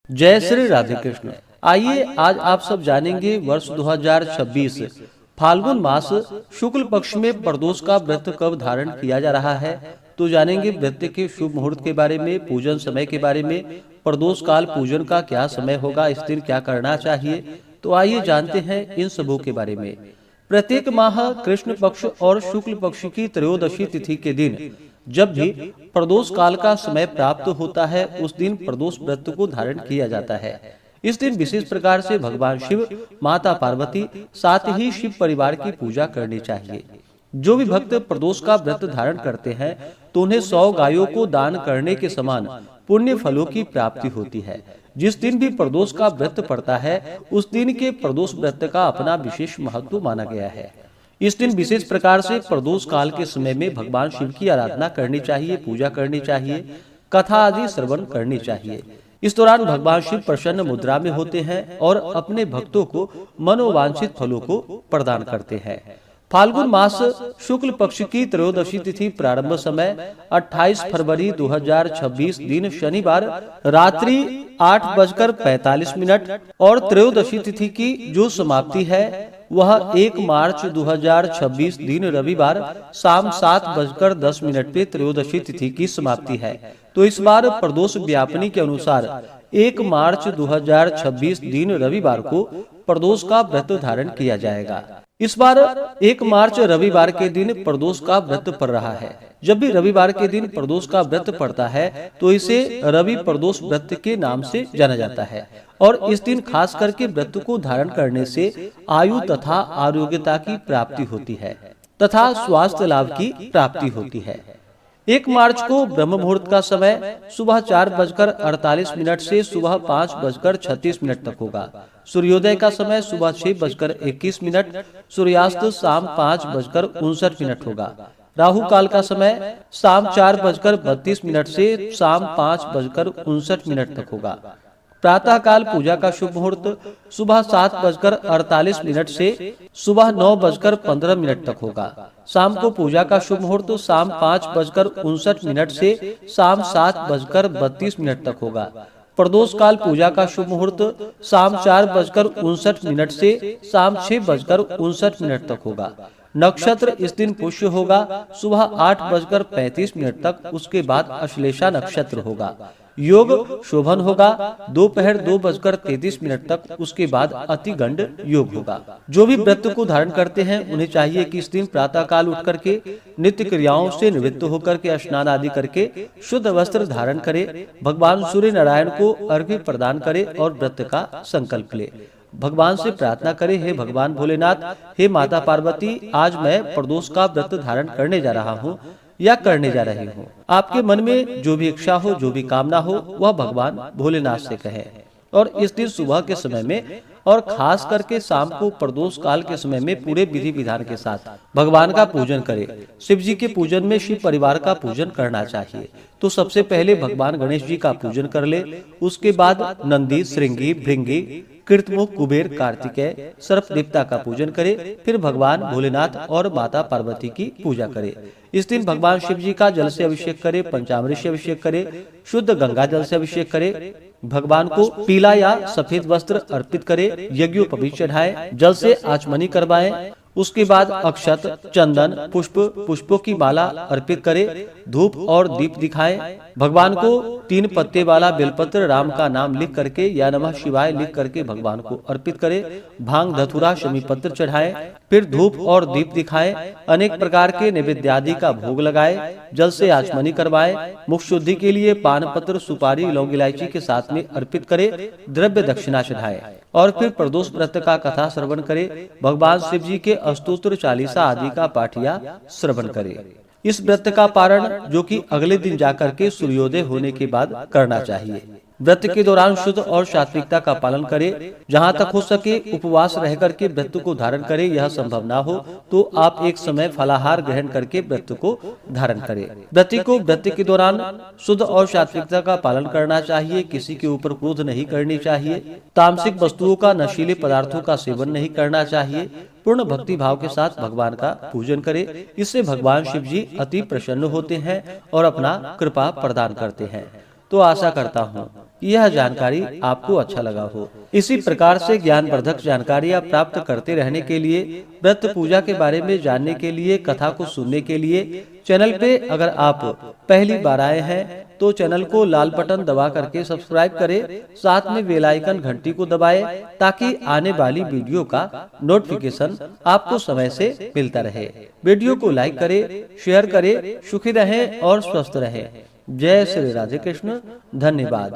जय श्री राधे कृष्ण। आइए आज आप सब जानेंगे वर्ष 2026 फाल्गुन मास शुक्ल पक्ष में प्रदोष का व्रत कब धारण किया जा रहा है। तो जानेंगे व्रत के शुभ मुहूर्त के बारे में, पूजन समय के बारे में, प्रदोष काल पूजन का क्या समय होगा, इस दिन क्या करना चाहिए। तो आइए जानते हैं इन सबों के बारे में। प्रत्येक माह कृष्ण पक्ष और शुक्ल पक्ष की त्रयोदशी तिथि के दिन जब भी प्रदोष काल का समय प्राप्त होता है, उस दिन प्रदोष व्रत को धारण किया जाता है। इस दिन विशेष प्रकार से भगवान शिव, माता पार्वती, साथ ही शिव परिवार की पूजा करनी चाहिए। जो भी भक्त प्रदोष का व्रत धारण करते हैं तो उन्हें 100 गायों को दान करने के समान पुण्य फलों की प्राप्ति होती है। जिस दिन भी प्रदोष का व्रत पड़ता है, उस दिन के प्रदोष व्रत का अपना विशेष महत्व माना गया है। इस दिन विशेष प्रकार से प्रदोष काल के समय में भगवान शिव की आराधना करनी चाहिए, पूजा करनी चाहिए, कथा आदि श्रवण करनी चाहिए। इस दौरान भगवान शिव प्रसन्न मुद्रा में होते हैं और अपने भक्तों को मनोवांछित फलों को प्रदान करते हैं। फाल्गुन मास शुक्ल पक्ष की त्रयोदशी तिथि प्रारंभ समय 28 फरवरी 2026 दिन शनिवार रात्रि 8:45 और त्रयोदशी तिथि की जो समाप्ति है वह 1 मार्च 2026 दिन रविवार शाम 7:10 पे त्रयोदशी तिथि की समाप्ति है। तो इस बार प्रदोष व्यापनी के अनुसार 1 मार्च 2026 दिन रविवार को प्रदोष का व्रत धारण किया जाएगा। इस बार 1 मार्च रविवार के दिन प्रदोष का व्रत पड़ रहा है। जब भी रविवार के दिन प्रदोष का व्रत पड़ता है तो इसे रवि प्रदोष व्रत के नाम से जाना जाता है और इस दिन खास करके व्रत को धारण करने से आयु तथा आरोग्यता की प्राप्ति होती है तथा स्वास्थ्य लाभ की प्राप्ति होती है। 1 मार्च को ब्रह्म मुहूर्त का समय सुबह 4:48 से सुबह 5:36 तक होगा। सूर्योदय का समय सुबह 6:21, सूर्यास्त शाम 5:59 होगा। राहु काल का समय शाम 4:32 से शाम 5:59 तक होगा। प्रातः काल पूजा का शुभ मुहूर्त सुबह 7:48 से सुबह 9:15 तक होगा। शाम को पूजा का शुभ मुहूर्त शाम 5:59 से शाम 7:32 तक होगा। प्रदोष काल पूजा का शुभ मुहूर्त शाम 4:59 से शाम 6:59 तक होगा। नक्षत्र इस दिन पुष्य होगा सुबह 8:35 तक, उसके बाद अश्लेषा नक्षत्र होगा। योग शोभन होगा दोपहर 2:33 तक, उसके बाद अतिगंड योग होगा। जो भी व्रत को धारण करते हैं उन्हें चाहिए कि इस दिन प्रातः काल उठ करके नित्य क्रियाओं से निवृत्त होकर के स्नान आदि करके शुद्ध वस्त्र धारण करे, भगवान सूर्य नारायण को अर्घ्य प्रदान करे और व्रत का संकल्प ले। भगवान से प्रार्थना करे, हे भगवान भोलेनाथ, हे माता पार्वती, आज मैं प्रदोष का व्रत धारण करने जा रहा हूँ या करने जा रही हूँ। आपके मन में जो भी इच्छा हो, जो भी कामना हो, वह भगवान भोलेनाथ से कहें। और इस दिन सुबह के समय में और खास करके शाम को प्रदोष काल के समय में पूरे विधि विधान के साथ भगवान का पूजन करें। शिव जी के पूजन में शिव परिवार का पूजन करना चाहिए। तो सबसे पहले भगवान गणेश जी का पूजन कर ले, उसके बाद नंदी, श्रृंगी, भृंगी, कृतमुख, कुबेर, कार्तिकेय, सर्प देवता का पूजन करे, फिर भगवान भोलेनाथ और माता पार्वती की पूजा करे। इस दिन भगवान शिव जी का जल से अभिषेक करे, पंचामृत से अभिषेक करे, शुद्ध गंगा जल से अभिषेक करे, भगवान को पीला या सफेद वस्त्र अर्पित करे, यज्ञोपवीत चढ़ाए, जल से आचमनी करवाएं। उसके बाद अक्षत, चंदन, पुष्पों की माला अर्पित करे, धूप और दीप दिखाएं। भगवान को 3 पत्ते वाला बेलपत्र राम का नाम लिख करके या नमः शिवाय लिख करके भगवान को अर्पित करे। भांग, धतूरा, शमी पत्र चढ़ाएं, फिर धूप और दीप दिखाएं, अनेक प्रकार के नैवेद्य आदि का भोग लगाए, जल से आचमनी करवाएं। मुख शुद्धि के लिए पान पत्र, सुपारी, लौंग इलायची के साथ में अर्पित करे, द्रव्य दक्षिणा चढ़ाए और फिर प्रदोष व्रत का कथा श्रवण करे। भगवान शिव जी के अस्तोत्र, चालीसा आदि का पाठ या श्रवण करे। इस व्रत का पारण जो कि अगले दिन जाकर के सूर्योदय होने के बाद करना चाहिए। व्रत के दौरान शुद्ध और सात्विकता का पालन करे। जहाँ तक हो सके उपवास रह करके व्रत को धारण करे। यह संभव ना हो तो आप एक समय फलाहार ग्रहण करके व्रत को धारण करें। व्रती को व्रत के दौरान शुद्ध और सात्विकता का पालन करना चाहिए। किसी के ऊपर क्रोध नहीं करनी चाहिए। तामसिक वस्तुओं का, नशीले पदार्थों का सेवन नहीं करना चाहिए। पूर्ण भक्ति भाव के साथ भगवान का पूजन करे। इससे भगवान शिव जी अति प्रसन्न होते हैं और अपना कृपा प्रदान करते हैं। तो आशा करता हूँ कि यह जानकारी आपको अच्छा लगा हो। इसी प्रकार से ज्ञानवर्धक जानकारियाँ प्राप्त करते रहने के लिए, व्रत पूजा के बारे में जानने के लिए, कथा को सुनने के लिए चैनल पे अगर आप पहली बार आए हैं तो चैनल को लाल बटन दबा करके सब्सक्राइब करें, साथ में बेल आइकन घंटी को दबाएं ताकि आने वाली वीडियो का नोटिफिकेशन आपको समय से मिलता रहे। वीडियो को लाइक करें, शेयर करें। सुखी रहें और स्वस्थ रहें। जय श्री राधे कृष्ण। धन्यवाद।